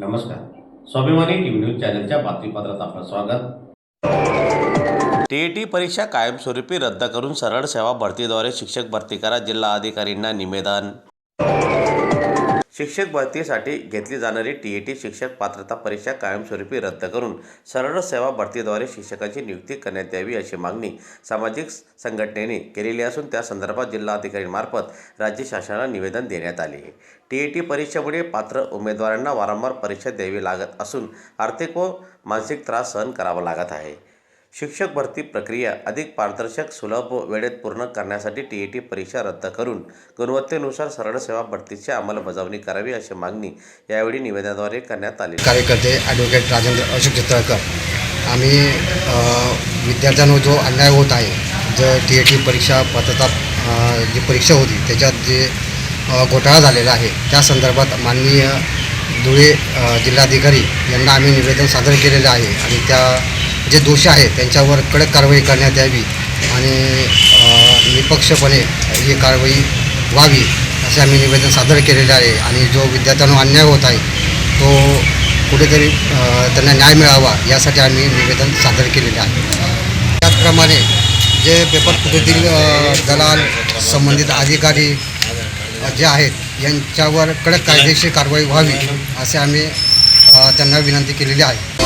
नमस्कार. स्वाभिमानी TV news चॅनलच्या बातमीपत्रात आपलं स्वागत. टीईटी परीक्षा कायमस्वरूपी रद्द करून सरळ सेवा भरतीद्वारे शिक्षक भरती करा. जिल्हा अधिकाऱ्यांना निवेदन. शिक्षक भरतीसाठी घेतली जाणारी टीईटी शिक्षक पात्रता परीक्षा कायमस्वरूपी रद्द करून सरळ सेवा भरतीद्वारे शिक्षकांची नियुक्ती करण्यात यावी अशी मागणी सामाजिक संघटनेने केलेली असून त्या संदर्भात जिल्हाधिकाऱ्यांमार्फत राज्य शासनाला निवेदन देण्यात आले. टीईटी परीक्षेमुळे पात्र उमेदवारांना वारंवार परीक्षा द्यावी लागत असून आर्थिक व मानसिक त्रास सहन करावा लागत आहे. शिक्षक भरती प्रक्रिया अधिक पारदर्शक, सुलभ व वेळेत पूर्ण करण्यासाठी टीईटी परीक्षा रद्द करून गुणवत्तेनुसार सरळ सेवा भरतीची अंमलबजावणी करावी अशी मागणी यावेळी निवेदनाद्वारे करण्यात आली. कार्यकर्ते ॲडव्होकेट राजेंद्र अशोक चितळकर, आम्ही विद्यार्थ्यांवर जो अन्याय होत आहे, जर टीईटी परीक्षा पात्रता जी परीक्षा होती त्याच्यात जे घोटाळा झालेला आहे त्या संदर्भात माननीय धुळे जिल्हाधिकारी यांना आम्ही निवेदन सादर केलेलं आहे आणि त्या जे दोषी आहेत त्यांच्यावर कडक कारवाई करण्यात यावी आणि निपक्षपणे ही कारवाई व्हावी असे आम्ही निवेदन सादर केलेले आहे. आणि जो विद्यार्थ्यांवर अन्याय होत आहे तो कुठेतरी त्यांना न्याय मिळावा यासाठी आम्ही निवेदन सादर केलेले आहे. त्याचप्रमाणे जे पेपर फुटीतील दलाल, संबंधित अधिकारी जे आहेत यांच्यावर कडक कायदेशीर कारवाई व्हावी असे आम्ही त्यांना विनंती केलेली आहे.